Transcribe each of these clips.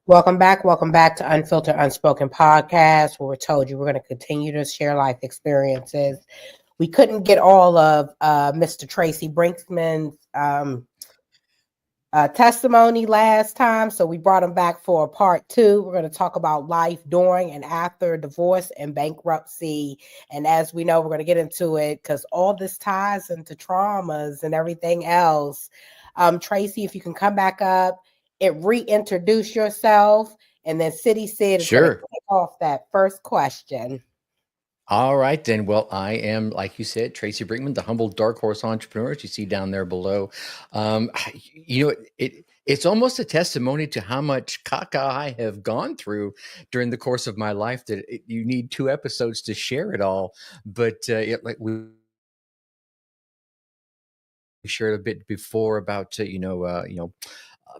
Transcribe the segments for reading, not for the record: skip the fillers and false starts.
Welcome back to Unfiltered Unspoken Podcast, where we're told you we're going to continue to share life experiences. We couldn't get all of Mr. Tracy Brinkmann's testimony last time, so we brought him back for a part 2. We're going to talk about life during and after divorce and bankruptcy. And as we know, we're going to get into it because all this ties into traumas and everything else. Tracy, if you can come back up and reintroduce yourself, and then City Sid is going to kick off that first question. All right, then. Well, I am, like you said, Tracy Brinkmann, the humble dark horse entrepreneur, as you see down there below. It's almost a testimony to how much caca I have gone through during the course of my life that you need 2 episodes to share it all. But we shared a bit before about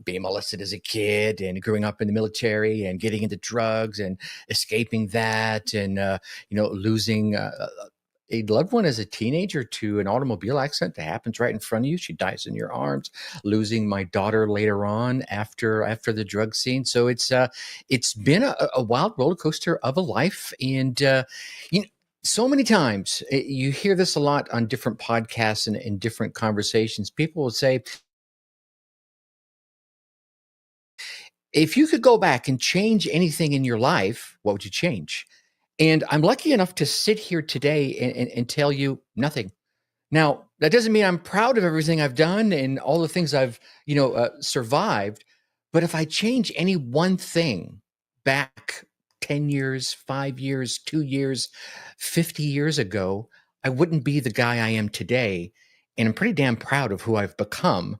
being molested as a kid and growing up in the military and getting into drugs and escaping that and losing a loved one as a teenager to an automobile accident that happens right in front of you. She dies in your arms. Losing my daughter later on after the drug scene. So it's been a wild roller coaster of a life. And so many times you hear this a lot on different podcasts and in different conversations. People will say, if you could go back and change anything in your life, what would you change? And I'm lucky enough to sit here today and tell you nothing. Now, that doesn't mean I'm proud of everything I've done and all the things I've, survived. But if I change any one thing back 10 years, 5 years, 2 years, 50 years ago, I wouldn't be the guy I am today. And I'm pretty damn proud of who I've become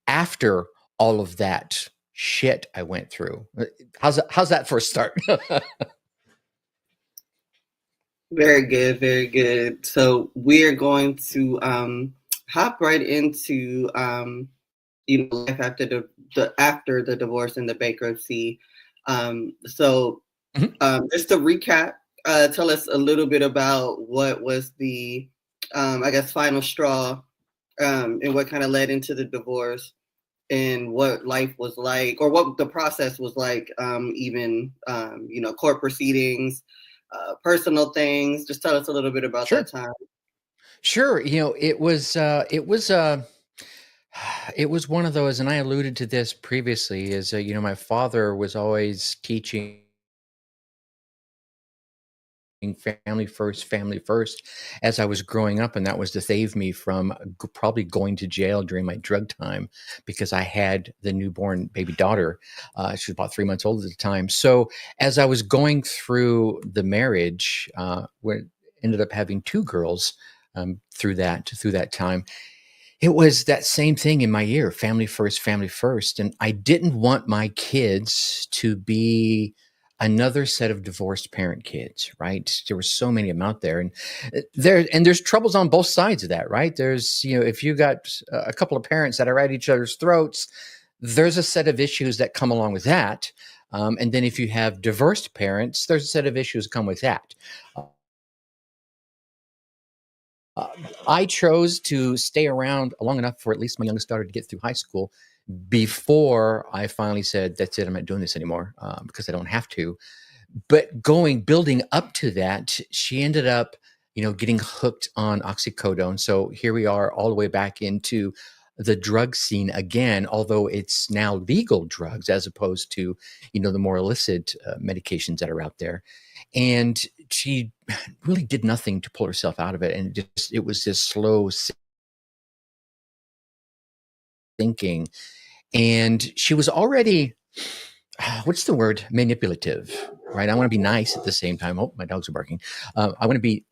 after all of that shit I went through. How's that for a start? Very good, very good. So we're going to hop right into life after the divorce and the bankruptcy. Just to recap, tell us a little bit about what was the final straw and what kind of led into the divorce. And what life was like, or what the process was like, court proceedings, personal things. Just tell us a little bit about that time. Sure. It was one of those, and I alluded to this previously, is, my father was always teaching family first as I was growing up, and that was to save me from probably going to jail during my drug time, because I had the newborn baby daughter. She was about 3 months old at the time. So as I was going through the marriage, we ended up having 2 girls through that time. It was that same thing in my ear: family first. And I didn't want my kids to be another set of divorced parent kids, right? There were so many of them out there, and there's troubles on both sides of that, right? There's, if you got a couple of parents that are at each other's throats, there's a set of issues that come along with that. And then if you have divorced parents, there's a set of issues that come with that. I chose to stay around long enough for at least my youngest daughter to get through high school before I finally said, that's it, I'm not doing this anymore, because I don't have to. But building up to that, she ended up, getting hooked on oxycodone. So here we are all the way back into the drug scene again, although it's now legal drugs as opposed to, the more illicit medications that are out there. And she really did nothing to pull herself out of it. And it was this slow thinking. And she was already, what's the word? Manipulative, right? I want to be nice at the same time. Oh, my dogs are barking. I want to be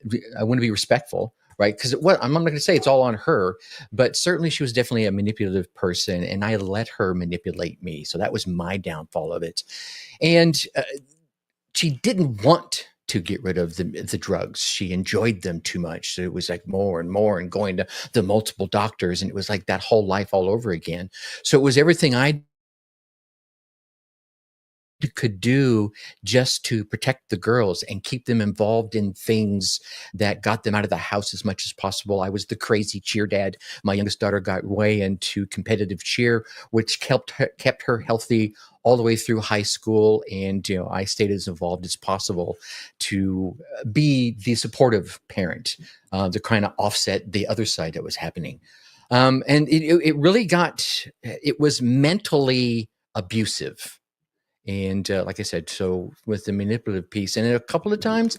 respectful, right? Because I'm not going to say it's all on her, but certainly she was definitely a manipulative person, and I let her manipulate me. So that was my downfall of it. And she didn't want to get rid of the drugs. She enjoyed them too much. So it was like more and more, and going to the multiple doctors. And it was like that whole life all over again. So it was everything I could do just to protect the girls and keep them involved in things that got them out of the house as much as possible. I was the crazy cheer dad. My youngest daughter got way into competitive cheer, which kept her healthy all the way through high school. And, I stayed as involved as possible to be the supportive parent, to kind of offset the other side that was happening. And it really it was mentally abusive. And like I said, so with the manipulative piece, and a couple of times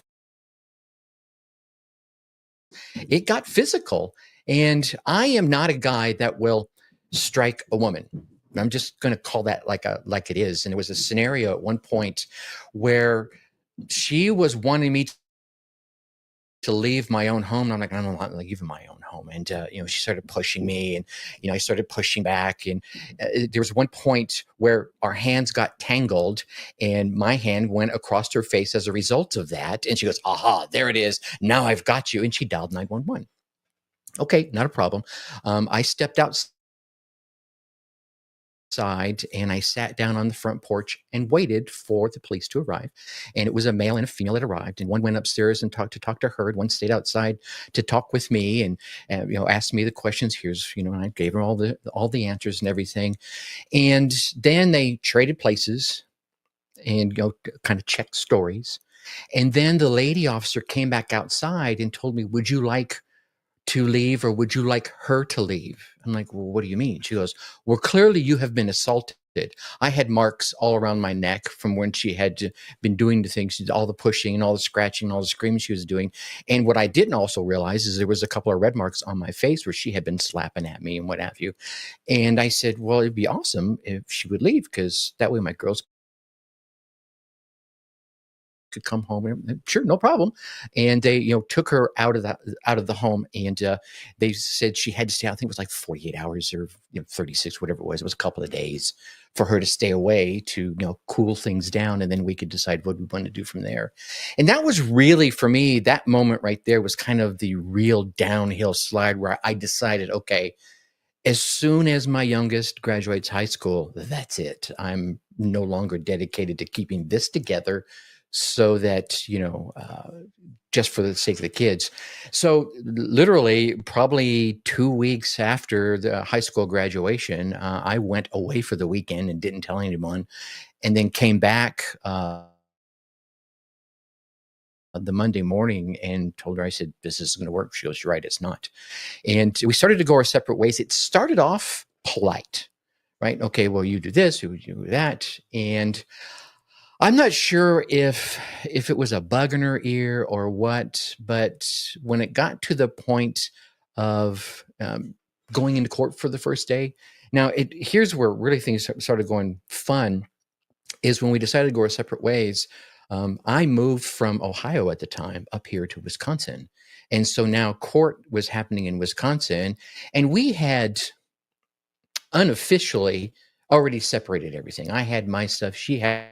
it got physical. And I am not a guy that will strike a woman. I'm just going to call that like it is. And there was a scenario at one point where she was wanting me to leave my own home. And I'm like, I don't want to leave my own home. And, she started pushing me, and, I started pushing back. And there was one point where our hands got tangled, and my hand went across her face as a result of that. And she goes, aha, there it is. Now I've got you. And she dialed 911. Okay, not a problem. I stepped outside and I sat down on the front porch and waited for the police to arrive. And it was a male and a female that arrived, and one went upstairs and talked to her, and one stayed outside to talk with me and asked me the questions. Here's, and I gave her all the answers and everything. And then they traded places and kind of checked stories. And then the lady officer came back outside and told me, would you like to leave, or would you like her to leave? I'm like, well, what do you mean? She goes, well, clearly you have been assaulted. I had marks all around my neck from when she had been doing the things, all the pushing and all the scratching, and all the screaming she was doing. And what I didn't also realize is there was a couple of red marks on my face where she had been slapping at me and what have you. And I said, well, it'd be awesome if she would leave, because that way my girls could come home. And sure, no problem. And they, took her out of the home, and they said she had to stay. I think it was like 48 hours or 36, whatever it was. It was a couple of days for her to stay away to cool things down, and then we could decide what we want to do from there. And that was really, for me, that moment right there was kind of the real downhill slide where I decided, okay, as soon as my youngest graduates high school, that's it. I'm no longer dedicated to keeping this together, so that, just for the sake of the kids. So literally probably 2 weeks after the high school graduation, I went away for the weekend and didn't tell anyone, and then came back the Monday morning and told her, I said, this isn't going to work. She goes, you're right, it's not. And we started to go our separate ways. It started off polite, right? Okay, well, you do this, you do that. And I'm not sure if it was a bug in her ear or what, but when it got to the point of going into court for the first day, now here's where really things started going fun, is when we decided to go our separate ways. I moved from Ohio at the time up here to Wisconsin. And so now court was happening in Wisconsin, and we had unofficially already separated everything. I had my stuff. She had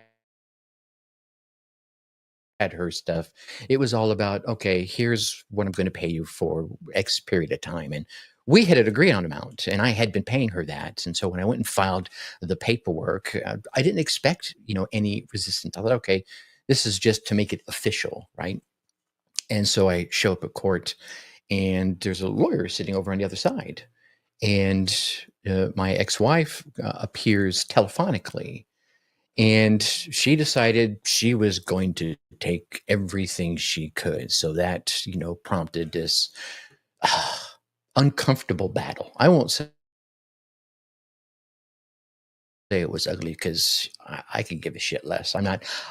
her stuff. It was all about, okay, here's what I'm going to pay you for X period of time. And we had agreed on an amount, and I had been paying her that. And so when I went and filed the paperwork, I didn't expect, any resistance. I thought, okay, this is just to make it official, right? And so I show up at court, and there's a lawyer sitting over on the other side. And my ex-wife appears telephonically. And she decided she was going to take everything she could. So that, prompted this uncomfortable battle. I won't say it was ugly, because I could give a shit less.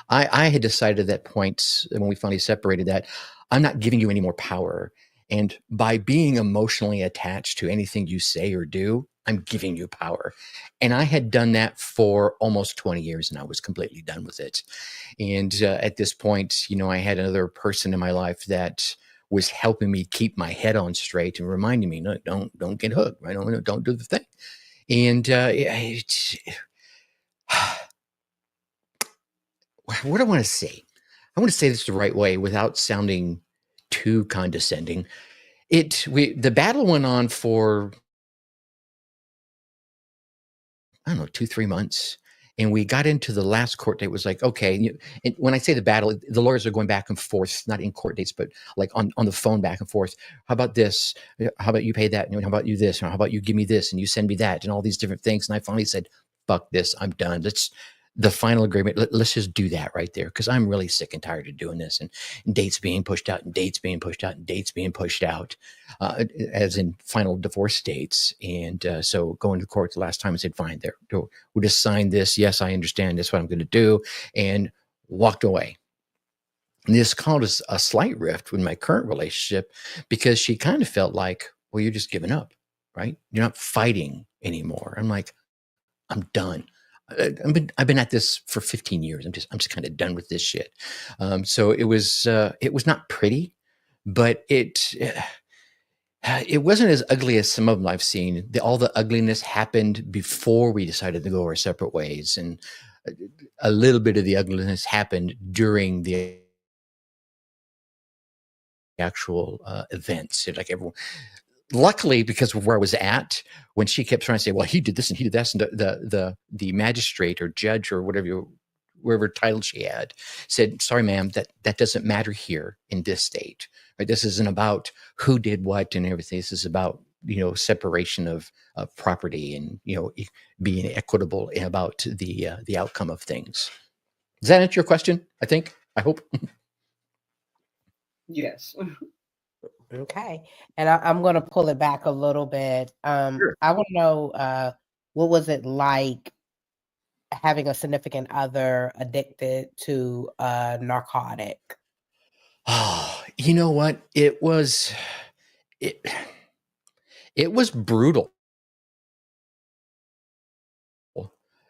I had decided at that point when we finally separated that I'm not giving you any more power. And by being emotionally attached to anything you say or do, I'm giving you power. And I had done that for almost 20 years, and I was completely done with it. And at this point, I had another person in my life that was helping me keep my head on straight and reminding me, no, don't get hooked, right? Don't do the thing. And what do I want to say? I want to say this the right way without sounding too condescending. The battle went on for, I don't know, 2-3 months. And we got into the last court date. It was like, okay. And when I say the battle, the lawyers are going back and forth, not in court dates, but like on the phone back and forth. How about this? How about you pay that? How about you this? Or how about you give me this and you send me that, and all these different things. And I finally said, fuck this, I'm done. the final agreement, let's just do that right there, because I'm really sick and tired of doing this, and dates being pushed out and dates being pushed out and dates being pushed out, as in final divorce dates. And so going to court the last time, I said, fine, there, we'll just sign this. Yes, I understand. That's what I'm going to do. And walked away. And this caused a slight rift with my current relationship, because she kind of felt like, well, you're just giving up, right? You're not fighting anymore. I'm like, I'm done. I've been at this for 15 years. I'm just kind of done with this shit. So it was not pretty, but it wasn't as ugly as some of them I've seen. All the ugliness happened before we decided to go our separate ways, and a little bit of the ugliness happened during the actual events. Like everyone, luckily, because of where I was at, when she kept trying to say, well, he did this and he did that, and the magistrate or judge or whatever title she had said, sorry, ma'am, that doesn't matter here in this state. Right? This isn't about who did what and everything. This is about, separation of property and, being equitable about the outcome of things. Does that answer your question? I hope. Yes. Okay. And I'm going to pull it back a little bit. Sure. I want to know, what was it like having a significant other addicted to a narcotic? Oh, you know what? It was brutal,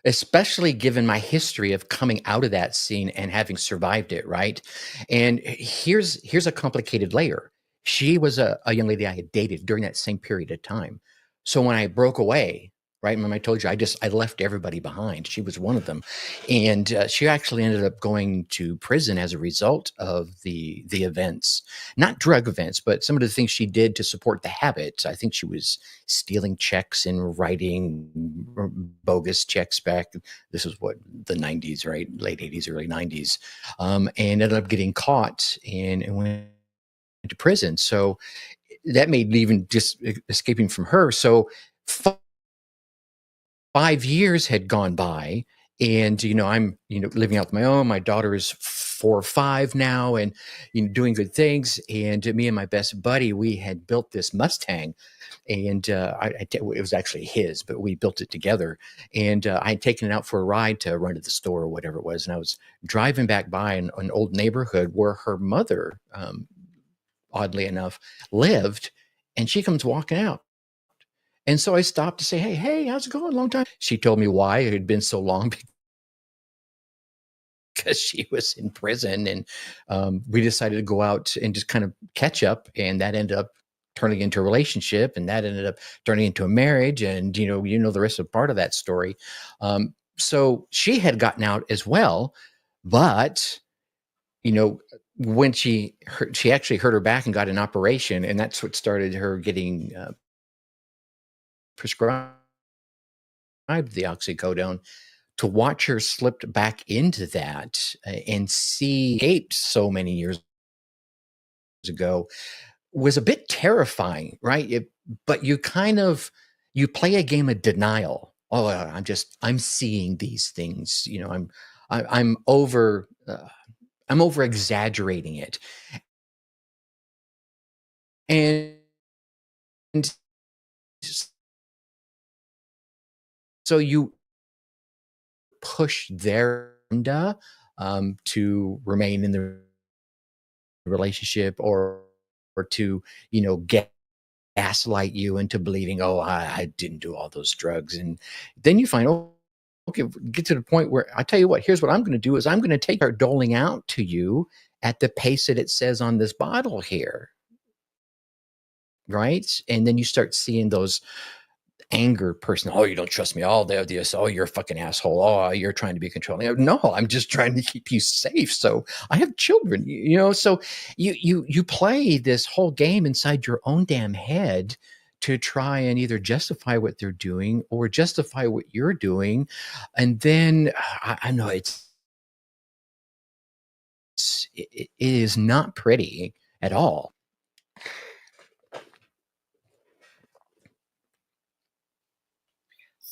especially given my history of coming out of that scene and having survived it, right? And here's a complicated layer. She was a young lady I had dated during that same period of time. So when I broke away, right, remember I told you I left everybody behind. She was one of them, and she actually ended up going to prison as a result of the events, not drug events, but some of the things she did to support the habit. I think she was stealing checks and writing bogus checks back. This was what, the 90s, right? Late 80s, early 90s, and ended up getting caught and went to prison. So that made even just escaping from her. So 5 years had gone by, and I'm living out my own. My daughter is 4 or 5 now, and doing good things. And me and my best buddy, we had built this Mustang, and it was actually his, but we built it together. And I had taken it out for a ride to run to the store or whatever it was, and I was driving back by an old neighborhood where her mother, oddly enough, lived, and she comes walking out. And so I stopped to say, hey, how's it going? Long time. She told me why it had been so long, because she was in prison. And we decided to go out and just kind of catch up. And that ended up turning into a relationship. And that ended up turning into a marriage. And, the rest of part of that story. So she had gotten out as well. But, when she actually hurt her back and got an operation. And that's what started her getting prescribed the oxycodone. To watch her slipped back into that and see escaped so many years ago was a bit terrifying, right? But you play a game of denial. Oh, I'm seeing these things. I'm over exaggerating it, and so you push their agenda to remain in the relationship, or to gaslight you into believing, oh, I didn't do all those drugs. And then you find, oh, okay, get to the point where I tell you what, here's what I'm going to do is I'm going to start doling out to you at the pace that it says on this bottle here, right? And then you start seeing those anger person. Oh, you don't trust me. Oh, this. Oh, you're a fucking asshole. Oh, you're trying to be controlling. No, I'm just trying to keep you safe. So I have children, so you play this whole game inside your own damn head to try and either justify what they're doing or justify what you're doing. And then I know it is not pretty at all.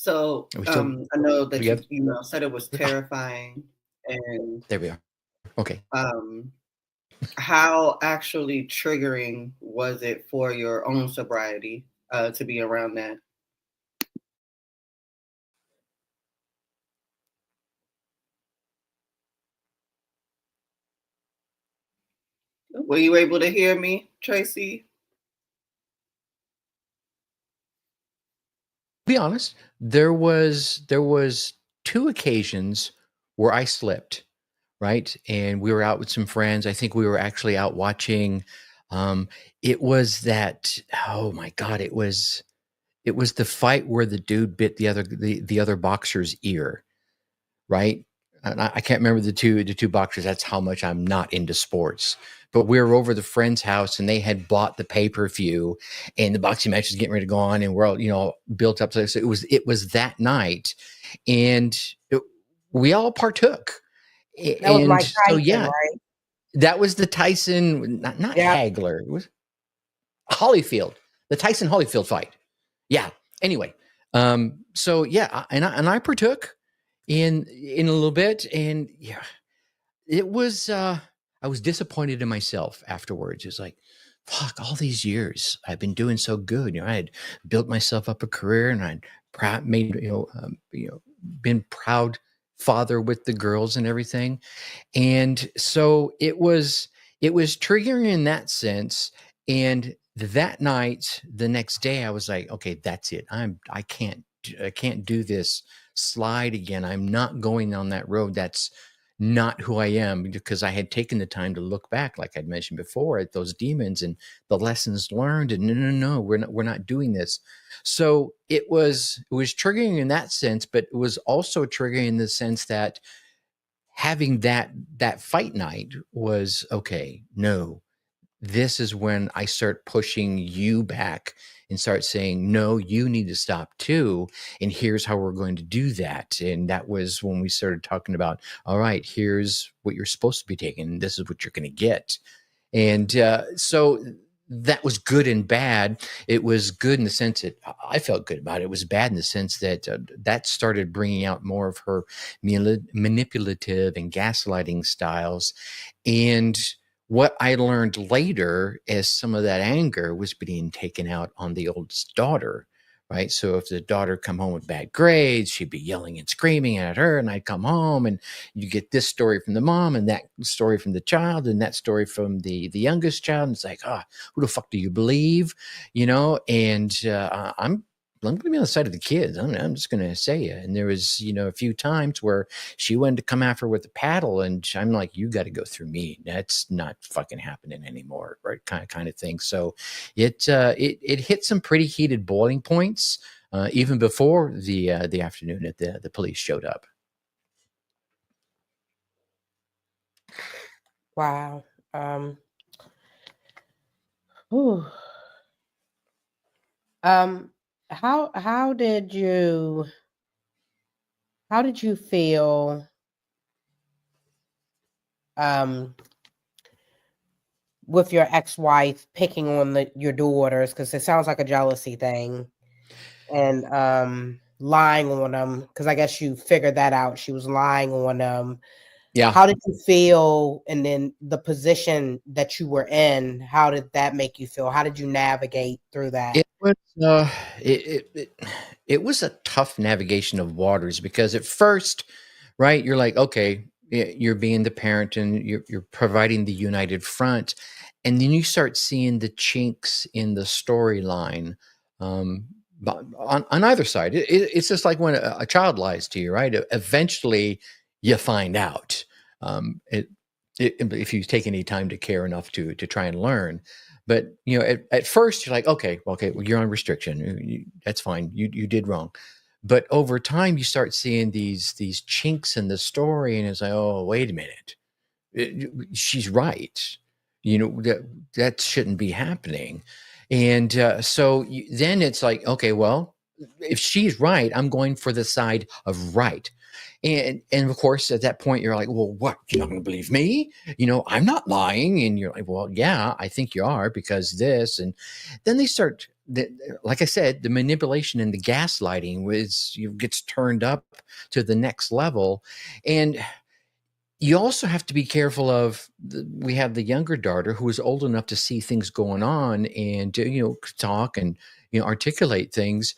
So Are we still I know that together? you said it was terrifying, and There we are. Okay. how actually triggering was it for your own sobriety to be around that? Were you able to hear me, Tracy? Be honest, there was 2 occasions where I slipped, right? And we were out with some friends. I think we were actually out watching. It was that. Oh my God! It was the fight where the dude bit the other boxer's ear, right? And I can't remember the two boxers. That's how much I'm not into sports. But we were over the friend's house, and they had bought the pay-per-view, and the boxing match was getting ready to go on, and we're all built up. So it was that night, and we all partook. That was And Mike so Tyson, yeah, right? that was the Tyson, not Yeah. Hagler. It was Holyfield, the Tyson Holyfield fight. Yeah. Anyway, so yeah, and I partook in a little bit, and yeah, it was. I was disappointed in myself afterwards. It's like, fuck, all these years I've been doing so good. I had built myself up a career, and I'd made been proud father with the girls and everything. And so it was triggering in that sense. And that night, the next day, I was like, okay, that's it. I can't do this slide again. I'm not going on that road. That's not who I am, because I had taken the time to look back, like I'd mentioned before, at those demons and the lessons learned. And no, we're not doing this. So it was triggering in that sense, but it was also triggering in the sense that having that fight night was okay. No, this is when I start pushing you back and start saying, no, you need to stop too. And here's how we're going to do that. And that was when we started talking about, all right, here's what you're supposed to be taking, and this is what you're going to get. And so that was good and bad. It was good in the sense that I felt good about it. It was bad in the sense that that started bringing out more of her manipulative and gaslighting styles. And what I learned later is some of that anger was being taken out on the oldest daughter, right? So if the daughter come home with bad grades, she'd be yelling and screaming at her, and I'd come home, and you get this story from the mom, and that story from the child, and that story from the youngest child. And it's like, who the fuck do you believe? And I'm going to be on the side of the kids. I'm just going to say it. And there was, a few times where she wanted to come after with a paddle, and I'm like, you got to go through me. That's not fucking happening anymore, right? Kind of thing. So it hit some pretty heated boiling points even before the afternoon that the police showed up. Wow. Whew. How did you feel with your ex-wife picking on your daughters, because it sounds like a jealousy thing, and lying on them, because I guess you figured that out, she was lying on them. Yeah. How did you feel? And then the position that you were in, how did that make you feel? How did you navigate through that? It was it was a tough navigation of waters, because at first, right, you're like, okay, you're being the parent, and you're providing the united front, and then you start seeing the chinks in the storyline on either side. It's just like when a child lies to you, right? Eventually, you find out. If you take any time to care enough to try and learn. But at first you're like, okay, well, you're on restriction. That's fine. You did wrong. But over time, you start seeing these chinks in the story, and it's like, oh, wait a minute, she's right. That shouldn't be happening. And so then it's like, okay, well, if she's right, I'm going for the side of right. And of course, at that point, you're like, well, what? You're not going to believe me? I'm not lying. And you're like, well, yeah, I think you are, because this. And then they start like I said, the manipulation and the gaslighting gets turned up to the next level. And you also have to be careful of we have the younger daughter who is old enough to see things going on and talk and articulate things.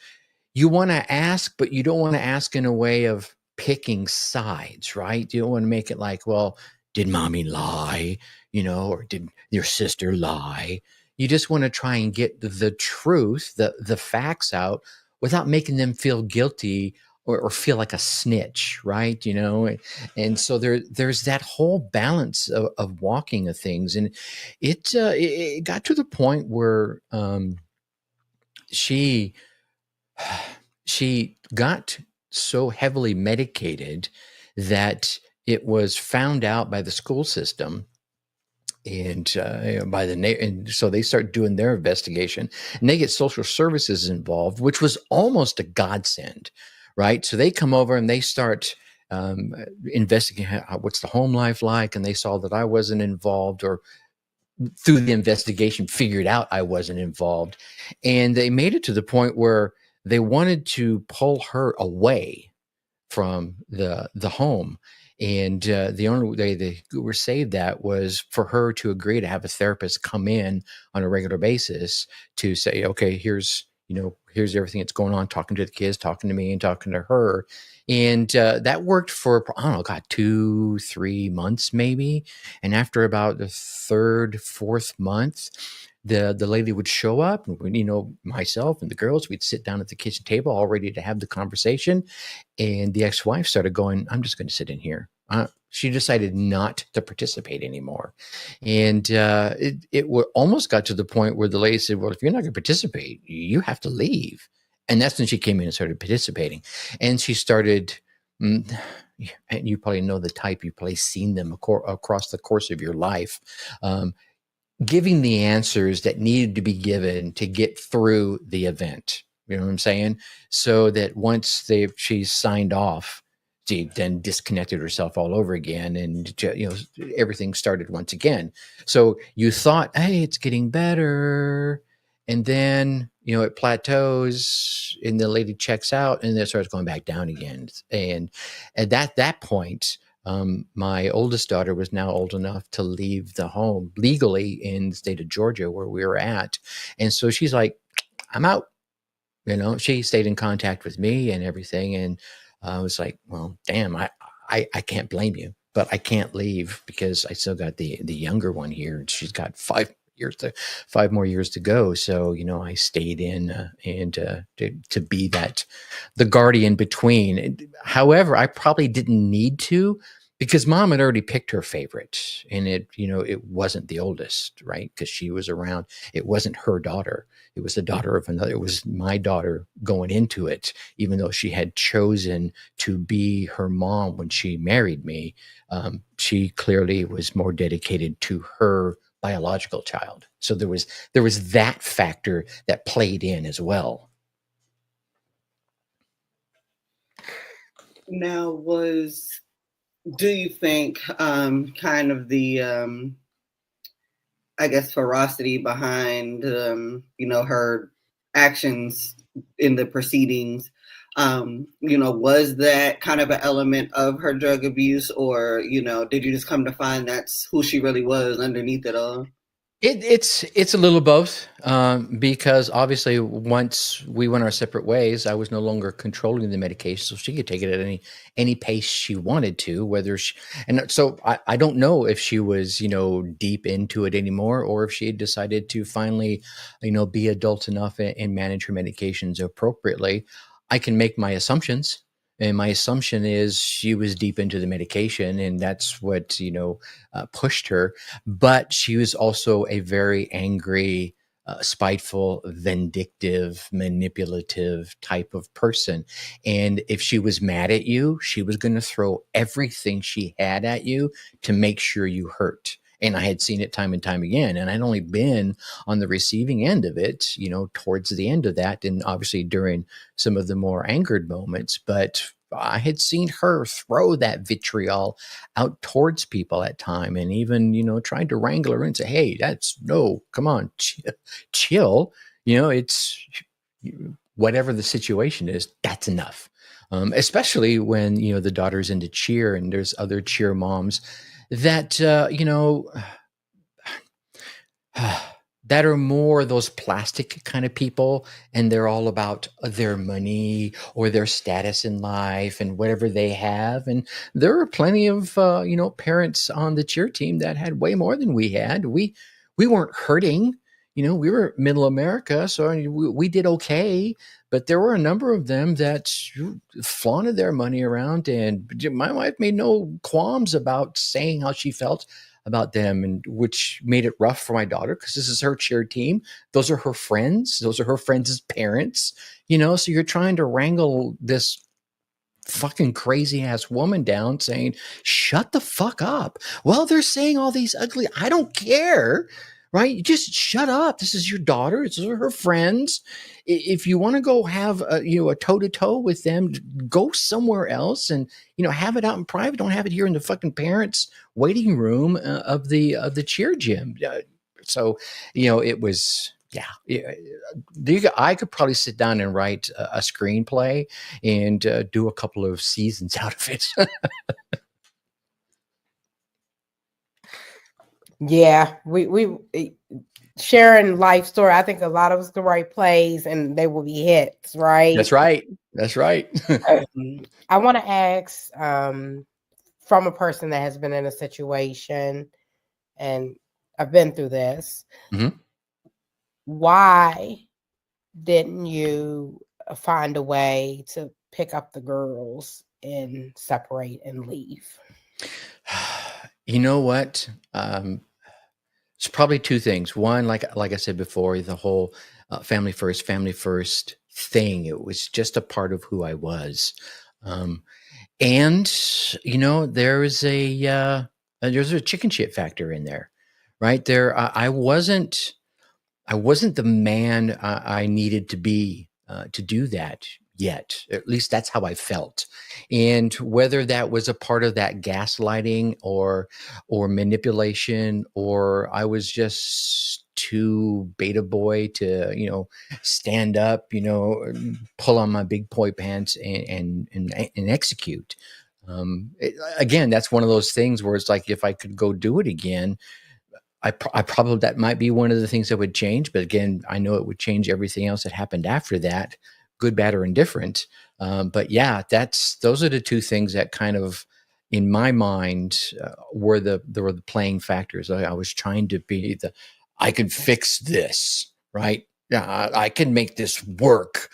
You want to ask, but you don't want to ask in a way of picking sides, right? You don't want to make it like, well, did mommy lie, or did your sister lie? You just want to try and get the truth, the facts out without making them feel guilty or feel like a snitch, right? And so there's that whole balance of walking of things. And it got to the point where she got so heavily medicated that it was found out by the school system and and so they start doing their investigation, and they get social services involved, which was almost a godsend, right? So they come over and they start investigating what's the home life like, and they saw that I wasn't involved, or through the investigation figured out I wasn't involved. And they made it to the point where they wanted to pull her away from the home. And the only way they were saved that was for her to agree to have a therapist come in on a regular basis to say, okay, here's everything that's going on, talking to the kids, talking to me, and talking to her. And that worked for, I don't know, God, 2-3 months maybe. And after about the third, fourth month, the lady would show up, and myself and the girls, we'd sit down at the kitchen table all ready to have the conversation. And the ex-wife started going, I'm just going to sit in here. She decided not to participate anymore. And it almost got to the point where the lady said, well, if you're not going to participate, you have to leave. And that's when she came in and started participating. And she started, and you probably know the type, you've probably seen them across the course of your life, giving the answers that needed to be given to get through the event. You know what I'm saying? So that once she's signed off, she then disconnected herself all over again, and everything started once again. So you thought, hey, it's getting better, and then it plateaus, and the lady checks out, and then it starts going back down again. And at that point, my oldest daughter was now old enough to leave the home legally in the state of Georgia where we were at, and so she's like, I'm out. She stayed in contact with me and everything. And I was like, well, damn, I can't blame you, but I can't leave because I still got the younger one here. She's got 5 more years to go. So, I stayed in and to be the guardian between. However, I probably didn't need to, because mom had already picked her favorite, and it wasn't the oldest, right? Because she was around. It wasn't her daughter. It was the daughter of another. It was my daughter going into it, even though she had chosen to be her mom when she married me. She clearly was more dedicated to her biological child. So there was that factor that played in as well. Now, do you think kind of the I guess ferocity behind her actions in the proceedings, was that kind of an element of her drug abuse, or did you just come to find that's who she really was underneath it all? It's a little both, because obviously once we went our separate ways, I was no longer controlling the medication, so she could take it at any pace she wanted to. And so I don't know if she was deep into it anymore, or if she had decided to finally be adult enough and manage her medications appropriately. I can make my assumptions. And my assumption is she was deep into the medication, and that's what, pushed her. But she was also a very angry, spiteful, vindictive, manipulative type of person. And if she was mad at you, she was going to throw everything she had at you to make sure you hurt. And I had seen it time and time again. And I'd only been on the receiving end of it, towards the end of that. And obviously during some of the more angered moments, but I had seen her throw that vitriol out towards people at time, and even, tried to wrangle her and say, hey, come on, chill. it's whatever the situation is, that's enough. Especially when, the daughter's into cheer and there's other cheer moms that, that are more those plastic kind of people, and they're all about their money or their status in life and whatever they have. And there are plenty of parents on the cheer team that had way more than we had. We weren't hurting. We were middle America, so we did okay. But there were a number of them that flaunted their money around, and my wife made no qualms about saying how she felt about them, and which made it rough for my daughter because this is her cheer team. Those are her friends. Those are her friends' parents. So you're trying to wrangle this fucking crazy ass woman down saying, shut the fuck up. Well, they're saying all these ugly, I don't care. Right? You just shut up. This is your daughter. These are her friends. If you want to go have a toe-to-toe with them, go somewhere else and, have it out in private. Don't have it here in the fucking parents' waiting room of the cheer gym. So, it was, I could probably sit down and write a screenplay and do a couple of seasons out of it. Yeah, we sharing life story. I think a lot of us can write plays and they will be hits, right? That's right. I want to ask from a person that has been in a situation, and I've been through this. Mm-hmm. Why didn't you find a way to pick up the girls and separate and leave? You know what? It's probably two things. One, like I said before, the whole family first thing. It was just a part of who I was, and there's a chicken shit factor in there, right there. I wasn't the man I needed to be to do that yet. At least that's how I felt. And whether that was a part of that gaslighting or manipulation, or I was just too beta boy to, stand up, pull on my big boy pants and execute. Again, that's one of those things where it's like, if I could go do it again, I probably, that might be one of the things that would change. But again, I know it would change everything else that happened after that, good, bad, or indifferent. But yeah, those are the two things that kind of, in my mind, were the playing factors. I was trying to be I could fix this, right? Yeah, I can make this work.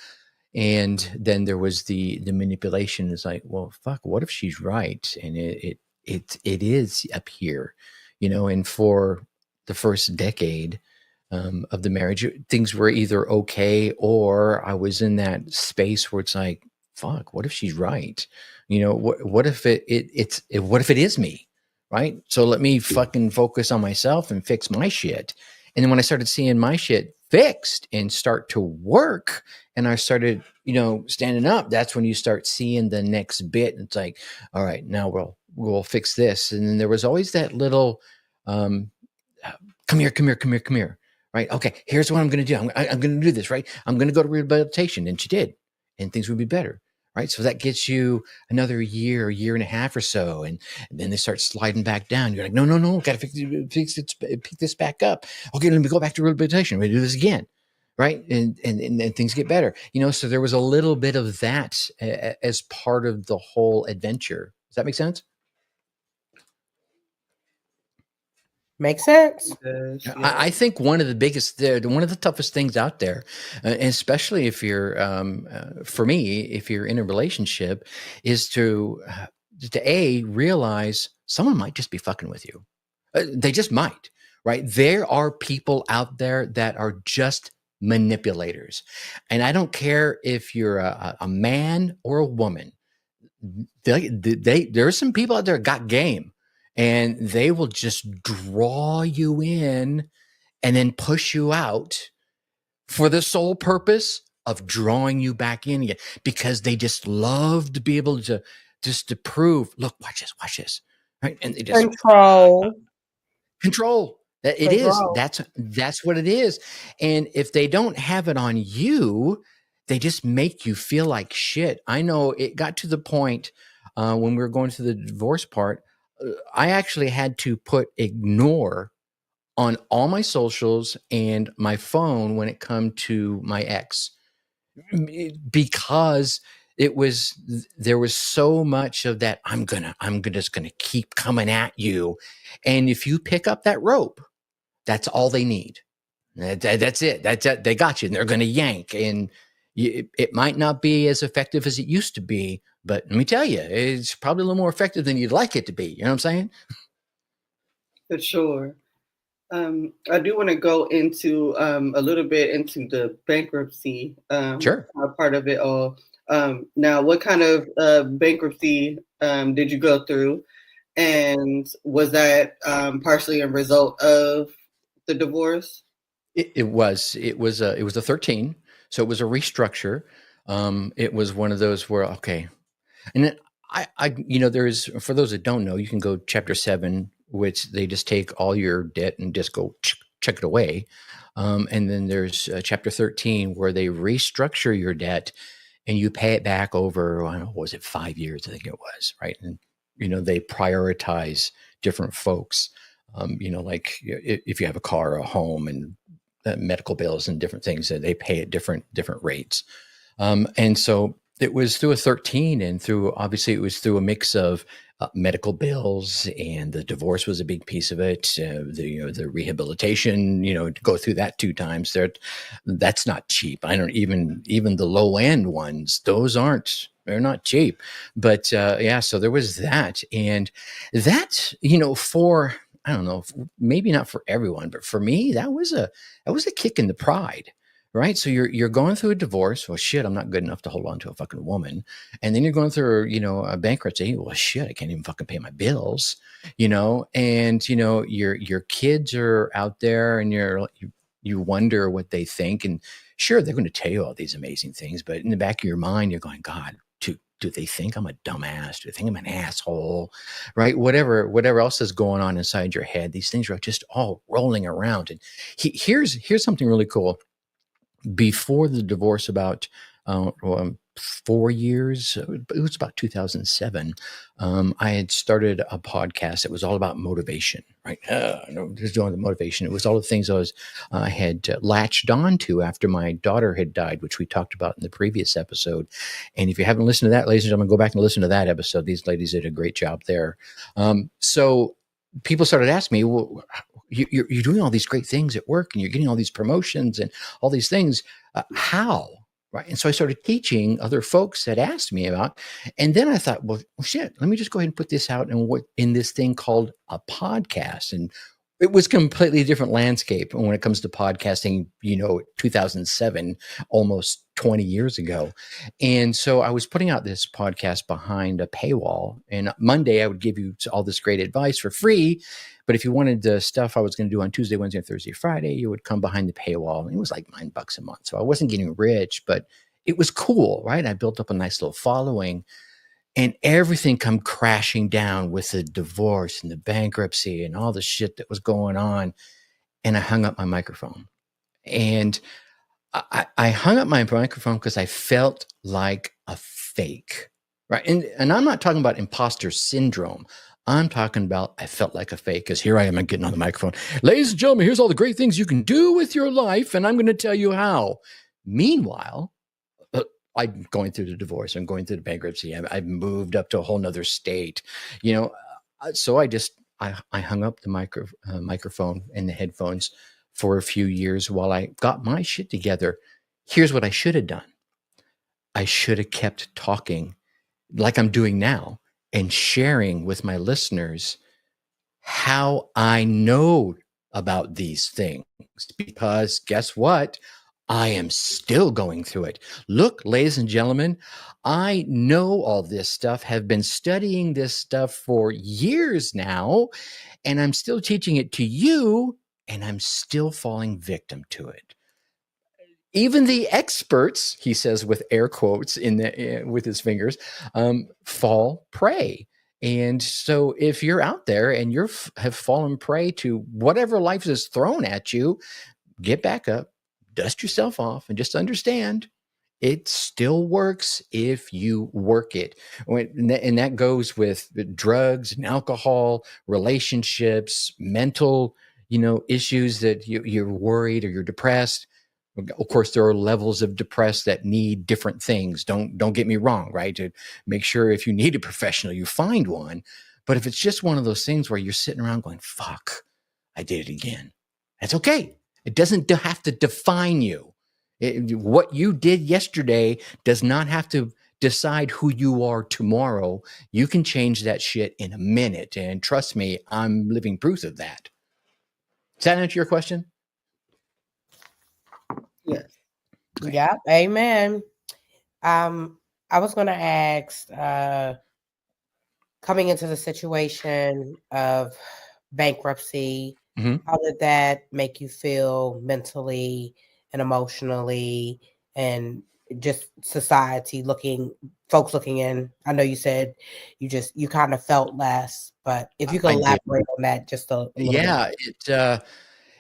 And then there was the manipulation. It's like, well, fuck, what if she's right? And it is up here, and for the first decade of the marriage, things were either okay, or I was in that space where it's like, fuck, what if she's right? What if what if it is me? Right? So let me fucking focus on myself and fix my shit. And then when I started seeing my shit fixed and start to work, and I started, standing up, that's when you start seeing the next bit. And it's like, all right, now we'll fix this. And then there was always that little, come here. Right. Okay. Here's what I'm going to do. I'm going to do this, right? I'm going to go to rehabilitation. And she did, and things would be better. Right. So that gets you another year and a half or so. And then they start sliding back down. You're like, no. Got to pick this back up. Okay. Let me go back to rehabilitation. We're going to do this again. Right. And things get better, so there was a little bit of that as part of the whole adventure. Does that make sense? Makes sense. Yeah. I think one of the toughest things out there, and especially if you're, for me, if you're in a relationship, is to realize someone might just be fucking with you. They just might, right? There are people out there that are just manipulators, and I don't care if you're a man or a woman. There are some people out there that got game. And they will just draw you in and then push you out for the sole purpose of drawing you back in again, because they just love to be able to prove, look, watch this, right? And they just control. It is. That's what it is. And if they don't have it on you, they just make you feel like shit. I know it got to the point when we were going through the divorce part, I actually had to put ignore on all my socials and my phone when it come to my ex, because there was so much of that. I'm just gonna keep coming at you. And if you pick up that rope, that's all they need. That's it. That's it. They got you, and they're going to yank. And it might not be as effective as it used to be, but let me tell you, it's probably a little more effective than you'd like it to be. You know what I'm saying? For sure. I do want to go into a little bit into the bankruptcy Sure. part of it all. Now, what kind of bankruptcy did you go through? And was that partially a result of the divorce? It was a 13. So it was a restructure. It was one of those where, okay. And then there's, for those that don't know, you can go chapter 7, which they just take all your debt and just go check it away. And then there's chapter 13 where they restructure your debt and you pay it back over, I don't know, what was it, 5 years? I think it was, right? And, they prioritize different folks. Like if you have a car or a home and medical bills and different things, that they pay at different rates. And so it was through a 13, and obviously it was through a mix of medical bills, and the divorce was a big piece of it. The rehabilitation, to go through that 2 times there, that's not cheap. I don't even the low end ones, they're not cheap. But so there was that, and that, for, I don't know, maybe not for everyone, but for me, that was a kick in the pride. Right. So you're going through a divorce. Well, shit, I'm not good enough to hold on to a fucking woman. And then you're going through, a bankruptcy. Well, shit, I can't even fucking pay my bills, and, your kids are out there, and you wonder what they think. And sure, they're going to tell you all these amazing things, but in the back of your mind, you're going, God, do they think I'm a dumbass? Do they think I'm an asshole? Right? Whatever else is going on inside your head, these things are just all rolling around. And here's something really cool. Before the divorce, about 4 years, it was about 2007. I had started a podcast that was all about motivation, right? Just doing the motivation. It was all the things I had latched on to after my daughter had died, which we talked about in the previous episode. And if you haven't listened to that, ladies and gentlemen, go back and listen to that episode. These ladies did a great job there. So people started asking me, well, you're doing all these great things at work, and you're getting all these promotions and all these things. How? Right. And so I started teaching other folks that asked me about, and then I thought, well, shit, let me just go ahead and put this out in this thing called a podcast. And it was completely different landscape when it comes to podcasting, 2007, almost 20 years ago. And so I was putting out this podcast behind a paywall, and Monday I would give you all this great advice for free. But if you wanted the stuff I was going to do on Tuesday, Wednesday, Thursday, Friday, you would come behind the paywall. And it was like $9 a month. So I wasn't getting rich, but it was cool, right? I built up a nice little following, and everything come crashing down with the divorce and the bankruptcy and all the shit that was going on. And I hung up my microphone. And I hung up my microphone because I felt like a fake, right? And I'm not talking about imposter syndrome. I'm talking about I felt like a fake, because here I am getting on the microphone. Ladies and gentlemen, here's all the great things you can do with your life, and I'm going to tell you how. Meanwhile, I'm going through the divorce. I'm going through the bankruptcy. I've moved up to a whole nother state, So I hung up the microphone and the headphones for a few years while I got my shit together. Here's what I should have done. I should have kept talking like I'm doing now and sharing with my listeners how I know about these things, because guess what? I am still going through it. Look, ladies and gentlemen, I know all this stuff, have been studying this stuff for years now, and I'm still teaching it to you, and I'm still falling victim to it. Even the experts, he says with air quotes with his fingers, fall prey. And so if you're out there and have fallen prey to whatever life has thrown at you, get back up, dust yourself off, and just understand it still works if you work it. And that goes with drugs and alcohol, relationships, mental, issues that you're worried or you're depressed. Of course, there are levels of depressed that need different things. Don't get me wrong, right? To make sure if you need a professional, you find one. But if it's just one of those things where you're sitting around going, fuck, I did it again. That's okay. It doesn't have to define you. What you did yesterday does not have to decide who you are tomorrow. You can change that shit in a minute. And trust me, I'm living proof of that. Does that answer your question? Yes. Okay. Yeah. Amen. I was going to ask, coming into the situation of bankruptcy, how did that make you feel mentally and emotionally, and just society folks looking in? I know you said you kind of felt less, but if you could elaborate on that just a little bit. Yeah,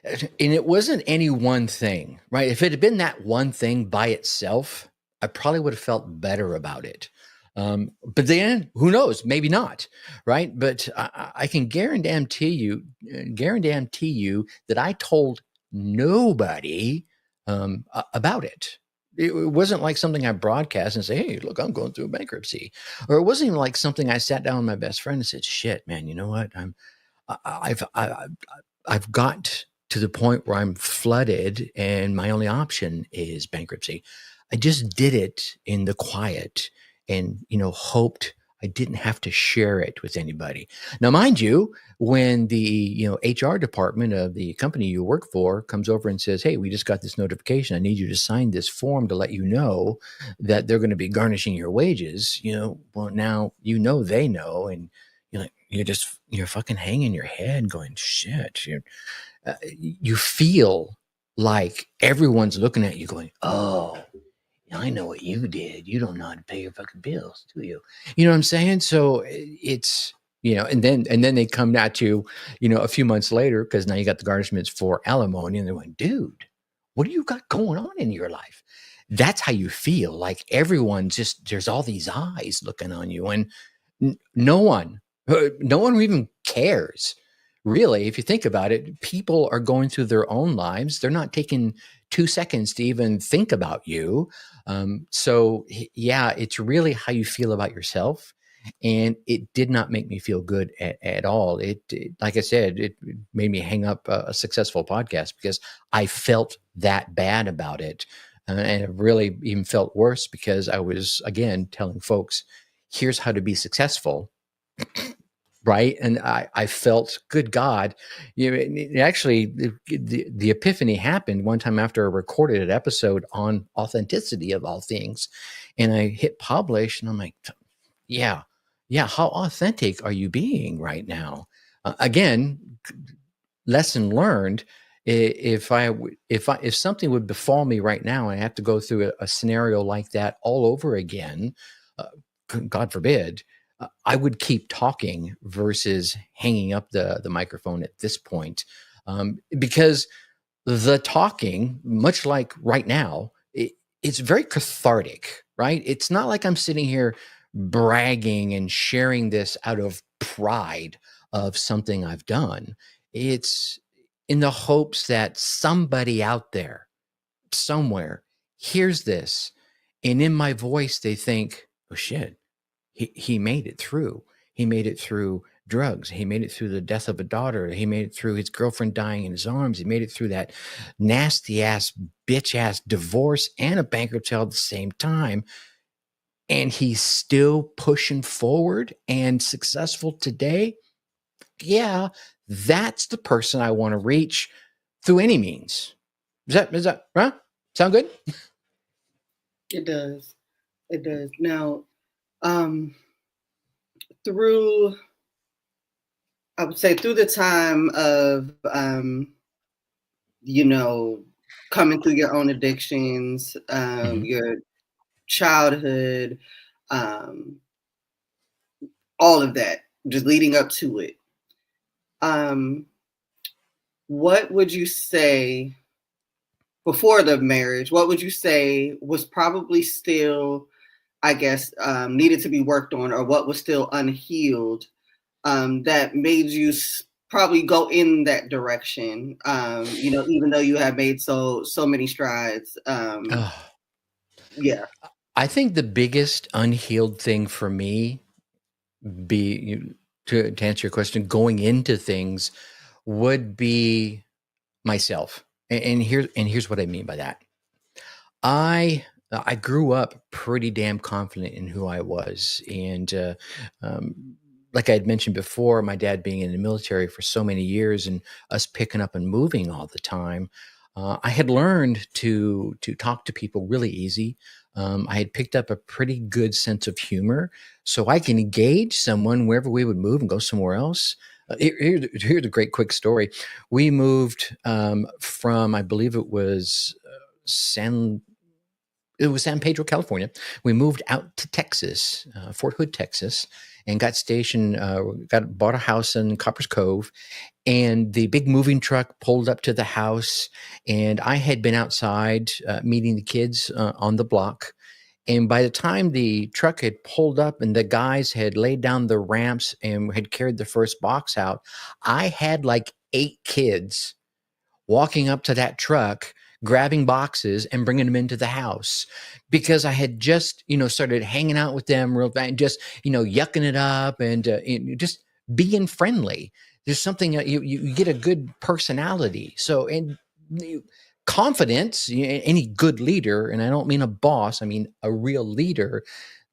and it wasn't any one thing, right? If it had been that one thing by itself, I probably would have felt better about it. But then, who knows? Maybe not, right? But I can guarantee you that I told nobody about it. It wasn't like something I broadcast and say, "Hey, look, I'm going through a bankruptcy," or it wasn't even like something I sat down with my best friend and said, "Shit, man, you know what? I've got to the point where I'm flooded and my only option is bankruptcy." I just did it in the quiet and, hoped I didn't have to share it with anybody. Now, mind you, when the, HR department of the company you work for comes over and says, "Hey, we just got this notification. I need you to sign this form to let you know that they're going to be garnishing your wages." Well, now, they know. And you're fucking hanging your head going, shit. You feel like everyone's looking at you going, "Oh, I know what you did. You don't know how to pay your fucking bills, do you?" You know what I'm saying? So it's, and then they come at you, a few months later, because now you got the garnishments for alimony, and they're like, "Dude, what do you got going on in your life?" That's how you feel. Like there's all these eyes looking on you, and no one even cares. Really, if you think about it, people are going through their own lives. They're not taking 2 seconds to even think about you. So yeah, it's really how you feel about yourself. And it did not make me feel good at all. It like I said, it made me hang up a successful podcast because I felt that bad about it. And it really even felt worse because I was, again, telling folks, here's how to be successful. Right. And I felt, good God, actually, the epiphany happened one time after I recorded an episode on authenticity of all things. And I hit publish and I'm like, yeah, how authentic are you being right now? Again, lesson learned. If something would befall me right now, and I have to go through a scenario like that all over again, God forbid, I would keep talking versus hanging up the microphone at this point, because the talking, much like right now, it's very cathartic, right? It's not like I'm sitting here bragging and sharing this out of pride of something I've done. It's in the hopes that somebody out there, somewhere, hears this, and in my voice, they think, "Oh shit, he made it through. He made it through drugs. He made it through the death of a daughter. He made it through his girlfriend dying in his arms. He made it through that nasty ass, bitch ass divorce and a bankruptcy all at the same time. And he's still pushing forward and successful today." Yeah, that's the person I want to reach through any means. Is that right? Sound good? It does. It does. Now, through the time of, coming through your own addictions, your childhood, all of that, just leading up to it. What would you say before the marriage? What would you say was probably still, I guess, needed to be worked on, or what was still unhealed that made you probably go in that direction? Even though you have made so many strides. Yeah. I think the biggest unhealed thing for me, to answer your question, going into things, would be myself. And here's what I mean by that. I grew up pretty damn confident in who I was, and like I had mentioned before, my dad being in the military for so many years, and us picking up and moving all the time, I had learned to talk to people really easy. I had picked up a pretty good sense of humor, so I can engage someone wherever we would move and go somewhere else. Here's a great quick story. We moved from, I believe it was San Pedro, California. We moved out to Texas, Fort Hood, Texas, and got stationed, bought a house in Copper's Cove. And the big moving truck pulled up to the house, and I had been outside meeting the kids on the block. And by the time the truck had pulled up and the guys had laid down the ramps and had carried the first box out, I had like 8 kids walking up to that truck, grabbing boxes and bringing them into the house, because I had just, started hanging out with them real fast, just, yucking it up and just being friendly. There's something you get a good personality. So, and confidence, any good leader, and I don't mean a boss, I mean a real leader,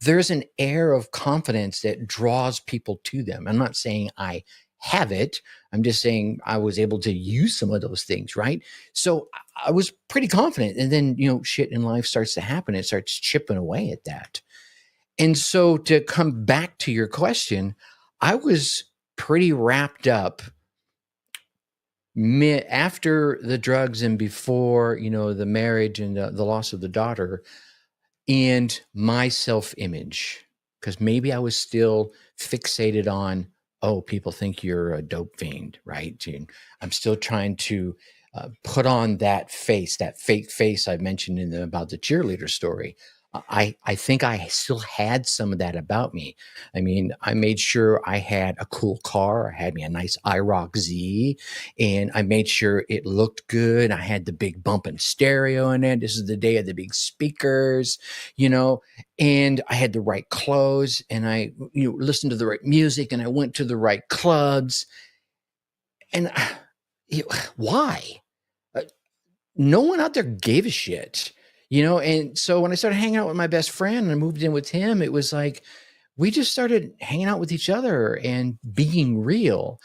there's an air of confidence that draws people to them. I'm not saying I have it. I'm just saying I was able to use some of those things, right? So I was pretty confident. And then, shit in life starts to happen. It starts chipping away at that. And so to come back to your question, I was pretty wrapped up after the drugs and before, the marriage and the loss of the daughter, and my self-image, because maybe I was still fixated on, oh, people think you're a dope fiend, right? And I'm still trying to put on that face, that fake face I mentioned about the cheerleader story. I think I still had some of that about me. I mean, I made sure I had a cool car. I had me a nice IROC Z, and I made sure it looked good. I had the big bumping stereo in it. This is the day of the big speakers, and I had the right clothes, and I listened to the right music, and I went to the right clubs. And why? No one out there gave a shit. And so when I started hanging out with my best friend and I moved in with him, it was like, we just started hanging out with each other and being real.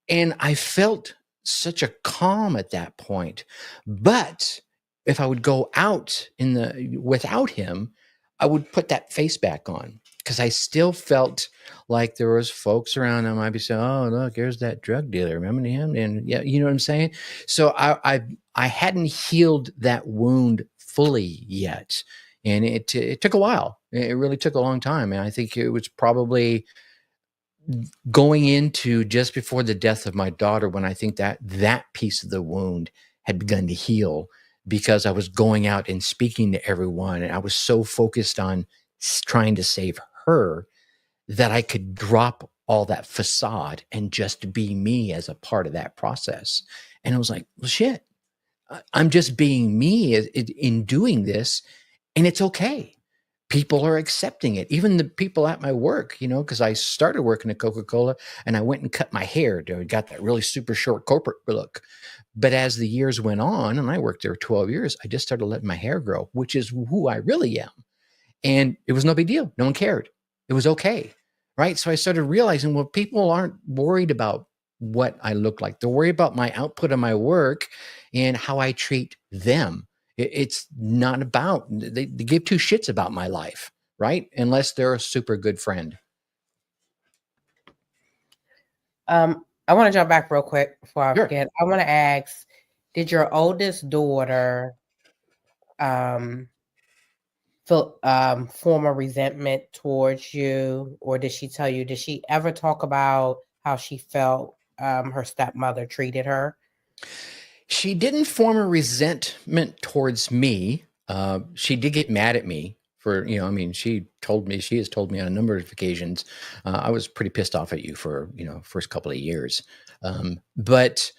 And I felt such a calm at that point. But if I would go out without him, I would put that face back on, because I still felt like there was folks around him. I'd be saying, oh, look, here's that drug dealer. Remember him? And yeah, you know what I'm saying? So I hadn't healed that wound fully yet. And it took a while. It really took a long time. And I think it was probably going into just before the death of my daughter when I think that piece of the wound had begun to heal, because I was going out and speaking to everyone. And I was so focused on trying to save her that I could drop all that facade and just be me as a part of that process. And I was like, well, shit, I'm just being me in doing this, and it's okay. People are accepting it. Even the people at my work, because I started working at Coca-Cola and I went and cut my hair. I got that really super short corporate look. But as the years went on, and I worked there 12 years, I just started letting my hair grow, which is who I really am. And it was no big deal. No one cared. It was okay. Right. So I started realizing, well, people aren't worried about what I look like. They're worried about my output of my work and how I treat them. It's not about, they give 2 shits about my life, right? Unless they're a super good friend. I want to jump back real quick before I forget. I want to ask, did your oldest daughter feel form of resentment towards you, or did she tell you? Did she ever talk about how she felt her stepmother treated her? She didn't form a resentment towards me. She did get mad at me for, I mean, she has told me on a number of occasions, I was pretty pissed off at you for, first couple of years. But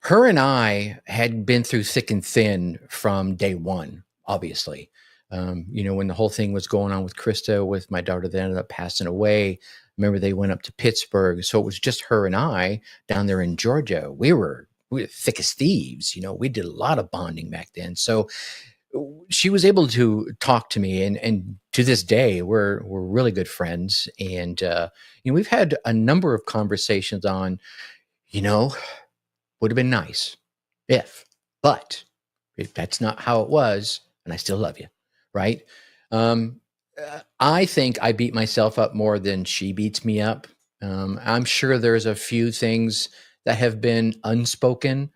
her and I had been through thick and thin from day one, obviously. When the whole thing was going on with Krista, with my daughter that ended up passing away, remember they went up to Pittsburgh. So it was just her and I down there in Georgia. We were thick as thieves. We did a lot of bonding back then. So she was able to talk to me, and to this day, we're really good friends. And, we've had a number of conversations on, would have been nice but if that's not how it was, and I still love you. Right. I think I beat myself up more than she beats me up. I'm sure there's a few things that have been unspoken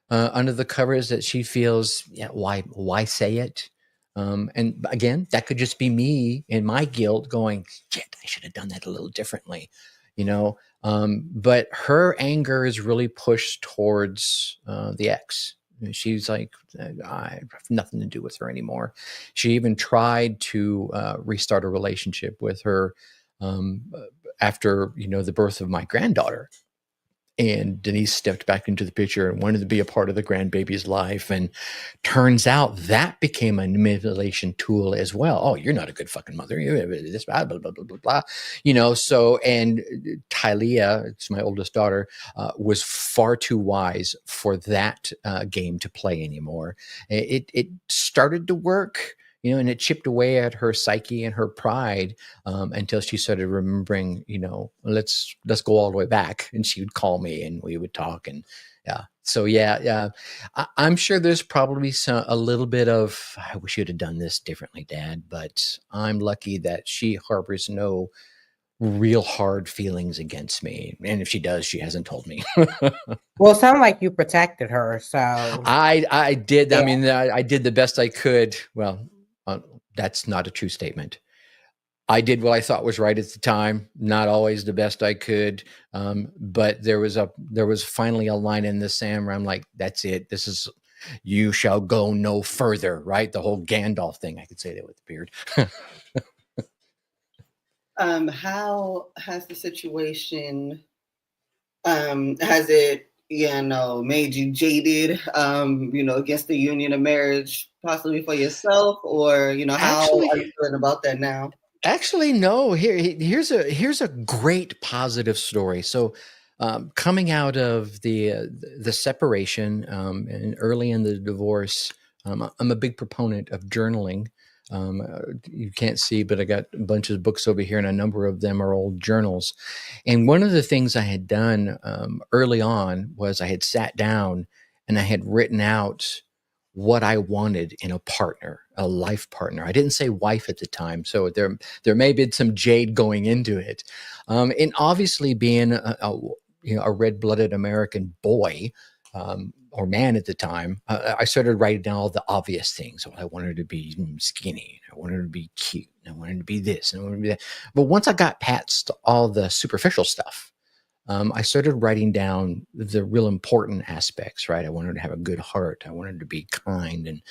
under the covers that she feels, why say it? And again, that could just be me and my guilt going, shit, I should have done that a little differently, but her anger is really pushed towards the ex. She's like, I have nothing to do with her anymore. She even tried to restart a relationship with her after, the birth of my granddaughter. And Denise stepped back into the picture and wanted to be a part of the grandbaby's life. And turns out that became a manipulation tool as well. Oh, you're not a good fucking mother. You're this blah, blah, blah, blah, blah, blah. So, and Tylea, it's my oldest daughter, was far too wise for that game to play anymore. It started to work, and it chipped away at her psyche and her pride until she started remembering, let's go all the way back. And she would call me and we would talk. And so I'm sure there's probably a little bit of, I wish you'd have done this differently, Dad. But I'm lucky that she harbors no real hard feelings against me. And if she does, she hasn't told me. Well, it sounded like you protected her. So I did. Yeah. I mean, I did the best I could. Well, that's not a true statement. I did what I thought was right at the time, not always the best I could. But there was finally a line in the sand where I'm like, that's it. This is, you shall go no further, right? The whole Gandalf thing. I could say that with the beard. How has the situation, has it, made you jaded, against the union of marriage, possibly for yourself, or, how are you feeling about that now? Actually, no. Here's a great positive story. So, coming out of the separation and early in the divorce, I'm a big proponent of journaling. You can't see, but I got a bunch of books over here, and a number of them are old journals. And one of the things I had done early on was I had sat down and I had written out what I wanted in a partner, a life partner. I didn't say wife at the time, so there may have been some jade going into it. And obviously, being a red-blooded American boy or man at the time, I started writing down all the obvious things. I wanted her to be skinny. I wanted her to be cute. I wanted her to be this. And I wanted her to be that. But once I got past all the superficial stuff, I started writing down the real important aspects, right? I wanted her to have a good heart. I wanted her to be kind and,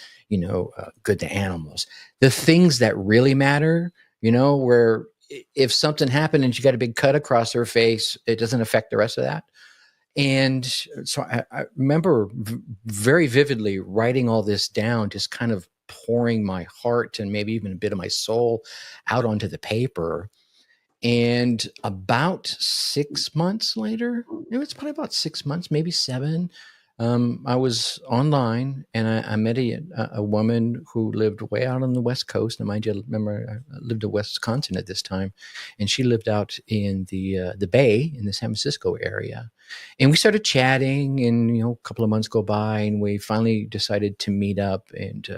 good to animals. The things that really matter, where if something happened and she got a big cut across her face, it doesn't affect the rest of that. And so I remember very vividly writing all this down, just kind of pouring my heart and maybe even a bit of my soul out onto the paper. And about 6 months later, it was probably about 6 months, maybe 7. I was online and I met a woman who lived way out on the West Coast. And mind you, remember, I lived in Wisconsin at this time, and she lived out in the Bay in the San Francisco area. And we started chatting, and a couple of months go by, and we finally decided to meet up, and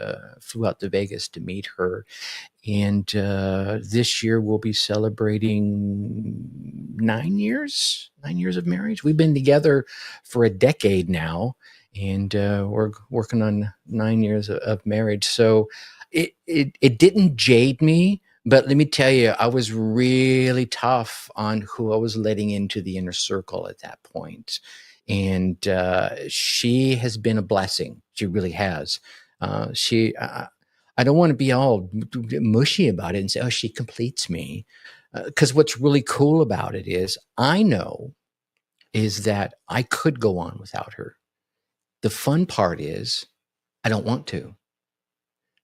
flew out to Vegas to meet her. And this year we'll be celebrating 9 years of marriage. We've been together for a decade now, and we're working on 9 years of marriage. So it didn't jade me, but let me tell you, I was really tough on who I was letting into the inner circle at that point. And she has been a blessing. She really has. I don't want to be all mushy about it and say, oh, she completes me. Because what's really cool about it is I know is that I could go on without her. The fun part is I don't want to.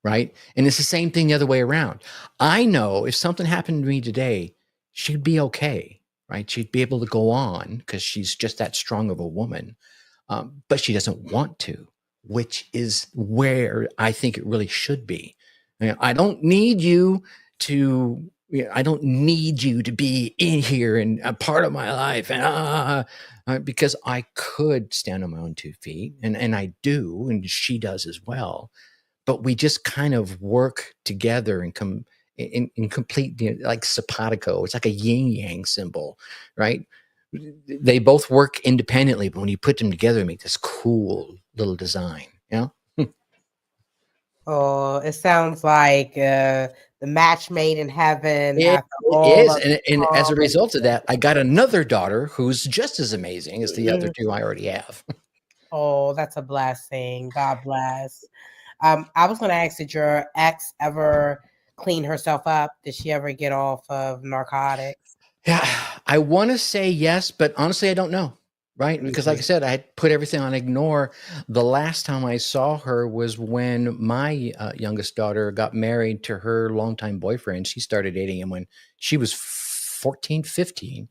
Right. And it's the same thing the other way around. I know if something happened to me today, she'd be okay. Right. She'd be able to go on because she's just that strong of a woman. But she doesn't want to, which is where I think it really should be. I don't need you to. I don't need you to be in here and a part of my life, and because I could stand on my own 2 feet, and I do, and she does as well. But we just kind of work together and come in complete, like simpatico. It's like a yin yang symbol, right? They both work independently, but when you put them together, they make this cool little design. Oh, it sounds like the match made in heaven It after all is, of and as a the result of that, I got another daughter who's just as amazing as the other two I already have. Oh, that's a blessing. God bless. I was going to ask, did your ex ever clean herself up? Did she ever get off of narcotics? Yeah, I want to say yes, but honestly, I don't know. Right. Because like I said, I had put everything on ignore. The last time I saw her was when my youngest daughter got married to her longtime boyfriend. She started dating him when she was 14, 15.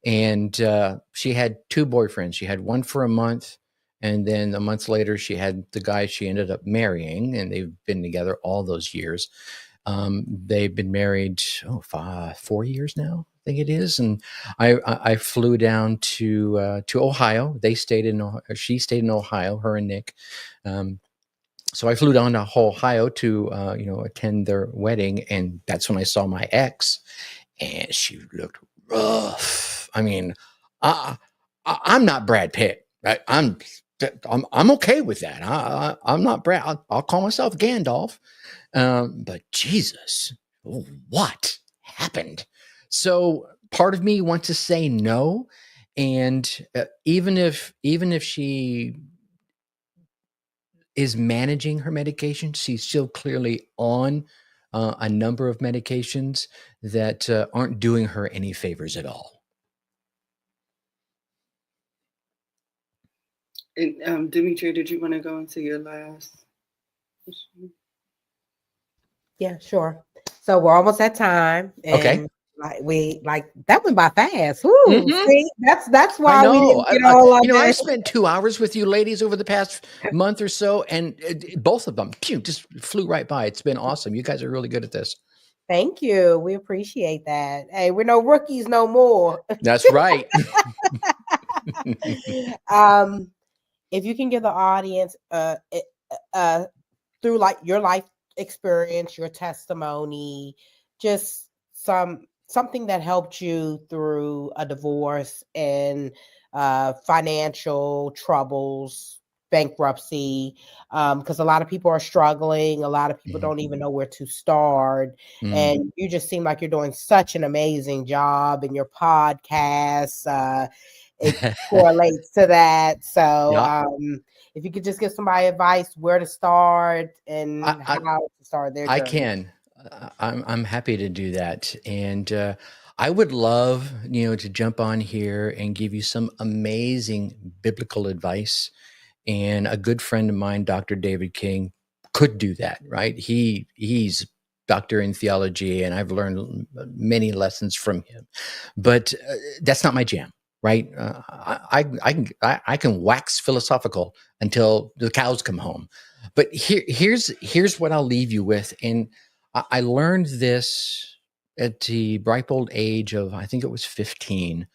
And she had 2 boyfriends. She had one for a month. And then a month later, she had the guy she ended up marrying. And they've been together all those years. They've been married 4 years now, I think it is. And I flew down to Ohio. She stayed in Ohio, her and Nick. So I flew down to Ohio to attend their wedding, and that's when I saw my ex, and she looked rough. I mean, I'm not Brad Pitt. Right? I'm okay with that. I'm not Brad. I'll call myself Gandalf. But Jesus, what happened? So part of me wants to say no, and even if she is managing her medication, she's still clearly on a number of medications that aren't doing her any favors at all. And Dimitri, did you want to go into your last question? Yeah, sure. So we're almost at time. And Okay. That went by fast. Woo, see, that's why we didn't get all of it. I spent 2 hours with you ladies over the past month or so, and both of them just flew right by. It's been awesome. You guys are really good at this. Thank you. We appreciate that. Hey, we're no rookies no more. That's right. If you can give the audience through like your life experience, your testimony, just something that helped you through a divorce and financial troubles, bankruptcy, because a lot of people are struggling. A lot of people don't even know where to start. And you just seem like you're doing such an amazing job in your podcast. It correlates to that. So if you could just give somebody advice where to start and how to start their journey. I can. I'm happy to do that. And I would love, to jump on here and give you some amazing biblical advice. And a good friend of mine, Dr. David King, could do that, right? He's doctor in theology, and I've learned many lessons from him. But that's not my jam, right? I can wax philosophical until the cows come home. But here's what I'll leave you with. And I learned this at the ripe old age of, I think it was 15.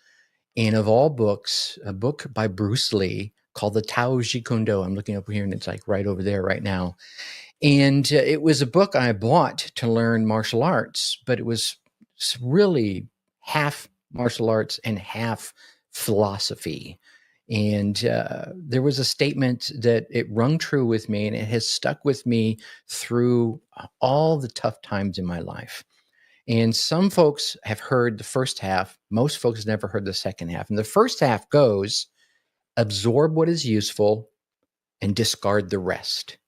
And of all books, a book by Bruce Lee called The Tao Ji Kondo. I'm looking up here, and it's like right over there right now. And it was a book I bought to learn martial arts, but it was really half martial arts and half philosophy. And there was a statement that it rung true with me, and it has stuck with me through all the tough times in my life. And some folks have heard the first half. Most folks never heard the second half. And the first half goes, absorb what is useful and discard the rest.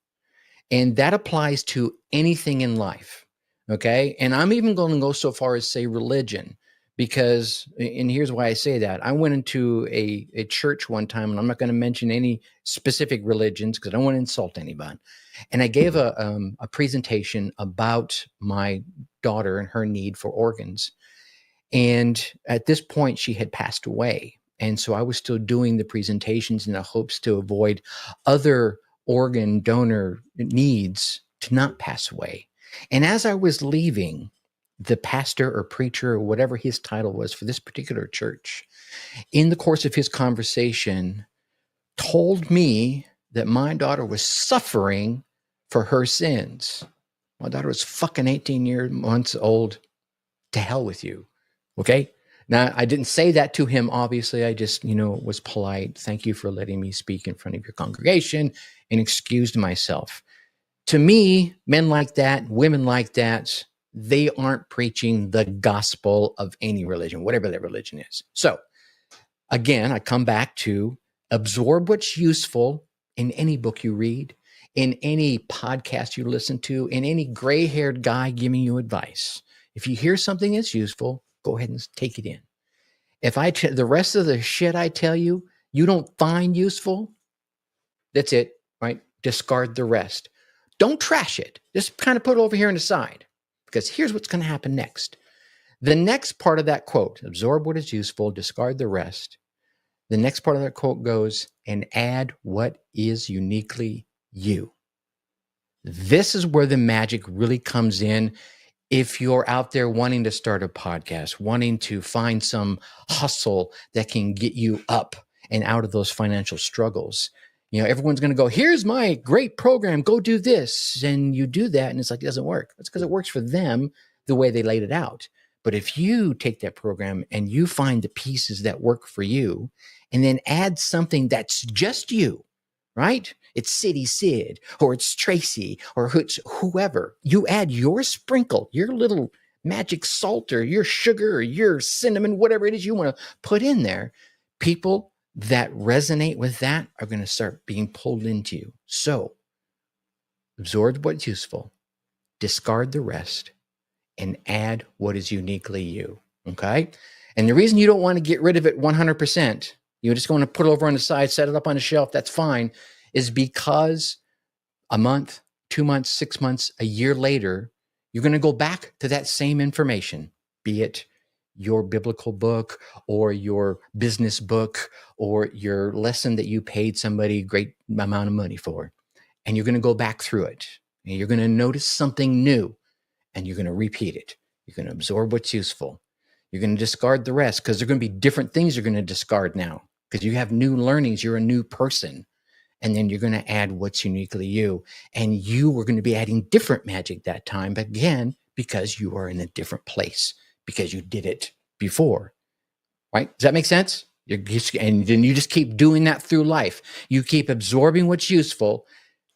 And that applies to anything in life. Okay. And I'm even going to go so far as say religion, because, and here's why I say that. I went into a church one time, and I'm not going to mention any specific religions because I don't want to insult anyone. And I gave a presentation about my daughter and her need for organs. And at this point, she had passed away. And so I was still doing the presentations in the hopes to avoid other organ donor needs to not pass away. And as I was leaving, the pastor or preacher or whatever his title was for this particular church, in the course of his conversation, told me that my daughter was suffering for her sins. My daughter was fucking 18 months old. To hell with you. Okay. Now, I didn't say that to him, obviously. I just, was polite. Thank you for letting me speak in front of your congregation, and excused myself. To me, men like that, women like that, they aren't preaching the gospel of any religion, whatever that religion is. So again, I come back to absorb what's useful in any book you read, in any podcast you listen to, in any gray-haired guy giving you advice. If you hear something that's useful, go ahead and take it in. If the rest of the shit I tell you, you don't find useful, that's it, right? Discard the rest. Don't trash it. Just kind of put it over here on the side, because here's what's going to happen next. The next part of that quote, absorb what is useful, discard the rest. The next part of that quote goes, and add what is uniquely you. This is where the magic really comes in. If you're out there wanting to start a podcast, wanting to find some hustle that can get you up and out of those financial struggles, everyone's going to go, here's my great program, go do this. And you do that, and it's like, it doesn't work. That's because it works for them the way they laid it out. But if you take that program and you find the pieces that work for you, and then add something that's just you, right? It's City Sid, or it's Tracy, or it's whoever. You add your sprinkle, your little magic salt, or your sugar, or your cinnamon, whatever it is you want to put in there. People that resonate with that are going to start being pulled into you. So absorb what's useful, discard the rest, and add what is uniquely you. Okay? And the reason you don't want to get rid of it 100%, you just want to put it over on the side, set it up on a shelf, that's fine, is because a month, 2 months, 6 months, a year later, you're going to go back to that same information, be it your biblical book or your business book or your lesson that you paid somebody a great amount of money for. And you're going to go back through it. And you're going to notice something new, and you're going to repeat it. You're going to absorb what's useful. You're going to discard the rest, because there are going to be different things you're going to discard now, because you have new learnings. You're a new person. And then you're going to add what's uniquely you. And you were going to be adding different magic that time, but again, because you are in a different place, because you did it before, right? Does that make sense? And then you just keep doing that through life. You keep absorbing what's useful,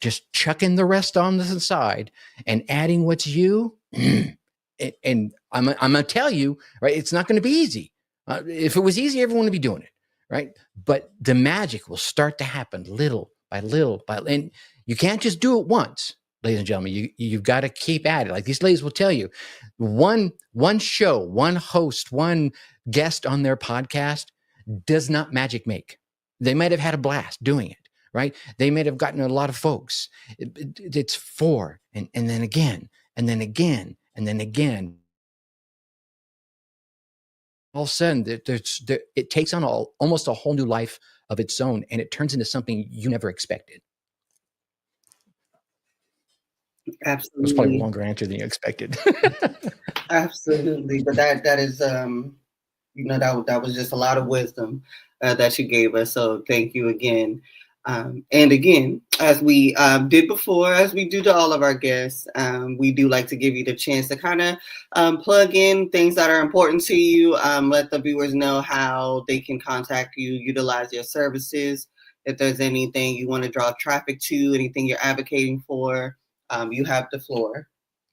just chucking the rest on the side and adding what's you. And I'm going to tell you, right, it's not going to be easy. If it was easy, everyone would be doing it, right? But the magic will start to happen little by little, and you can't just do it once, ladies and gentlemen. You've got to keep at it. Like these ladies will tell you, one show, one host, one guest on their podcast does not magic make. They might have had a blast doing it, right? They might have gotten a lot of folks. It's four, and then again, and then again, and then again. All of a sudden, it takes on almost a whole new life of its own, and it turns into something you never expected. Absolutely. It was probably a longer answer than you expected. Absolutely. But that is, that was just a lot of wisdom that you gave us. So thank you again. And again, as we did before, as we do to all of our guests, we do like to give you the chance to kind of plug in things that are important to you. Let the viewers know how they can contact you, utilize your services. If there's anything you want to draw traffic to, anything you're advocating for, you have the floor.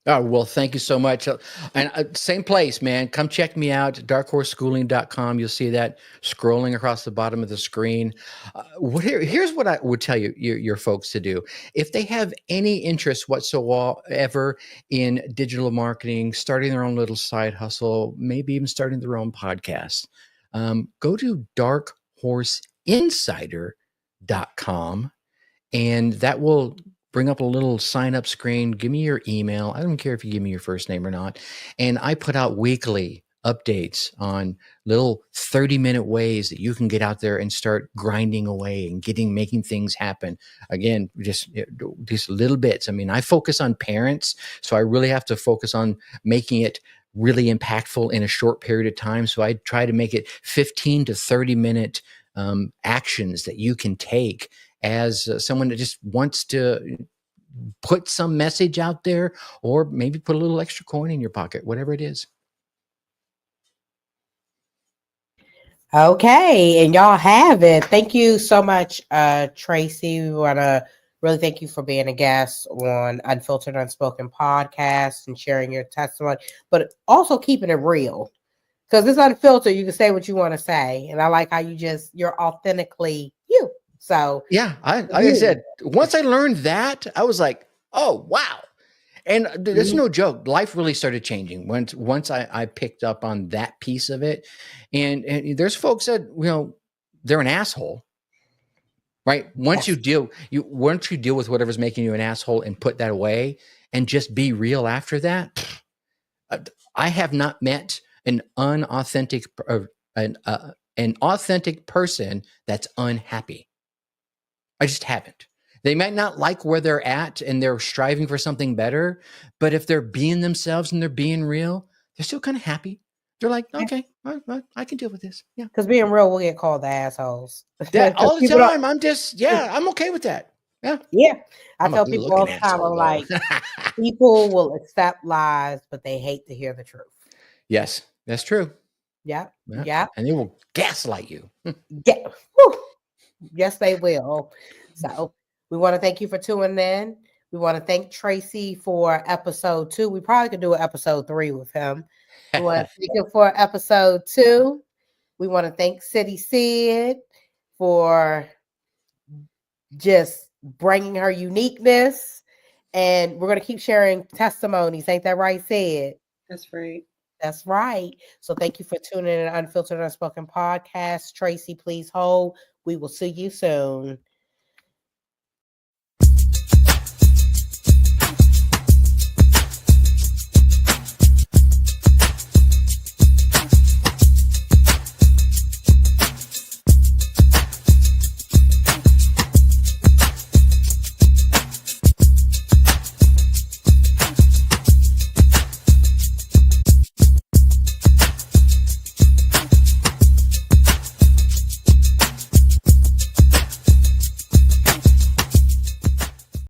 Oh, well, thank you so much. And same place, man. Come check me out, darkhorseschooling.com. You'll see that scrolling across the bottom of the screen. Here's what I would tell your folks to do. If they have any interest whatsoever in digital marketing, starting their own little side hustle, maybe even starting their own podcast, go to darkhorseinsider.com, and that will bring up a little sign up screen. Give me your email. I don't care if you give me your first name or not. And I put out weekly updates on little 30-minute ways that you can get out there and start grinding away and making things happen. Again, just these little bits. I mean, I focus on parents, so I really have to focus on making it really impactful in a short period of time. So I try to make it 15 to 30-minute actions that you can take as someone that just wants to put some message out there, or maybe put a little extra coin in your pocket, whatever it is. Okay, and y'all have it. Thank you so much, Tracy. We want to really thank you for being a guest on Unfiltered Unspoken Podcast and sharing your testimony, but also keeping it real. Because it's unfiltered, you can say what you want to say. And I like how you're authentically you. So yeah, like I said, once I learned that, I was like, oh, wow. And there's no joke. Life really started changing once I picked up on that piece of it. And there's folks that, they're an asshole, right? Once you deal with whatever's making you an asshole and put that away and just be real after that, I have not met an unauthentic, an authentic person that's unhappy. I just haven't. They might not like where they're at and they're striving for something better, but if they're being themselves and they're being real, they're still kind of happy. They're like, okay, well, I can deal with this. Yeah. Because being real, we'll get called the assholes. All the time. I'm okay with that. Yeah. Yeah. I tell people all the time, I'm like, people will accept lies, but they hate to hear the truth. Yes, that's true. Yeah. And they will gaslight you. Yes, they will. So we want to thank you for tuning in. We want to thank Tracy for episode 2. We probably could do an episode 3 with him. We want to thank him for episode 2. We want to thank City Sid for just bringing her uniqueness. And we're going to keep sharing testimonies. Ain't that right, Sid? That's right. That's right. So thank you for tuning in to Unfiltered Unspoken Podcast. Tracy, please hold. We will see you soon.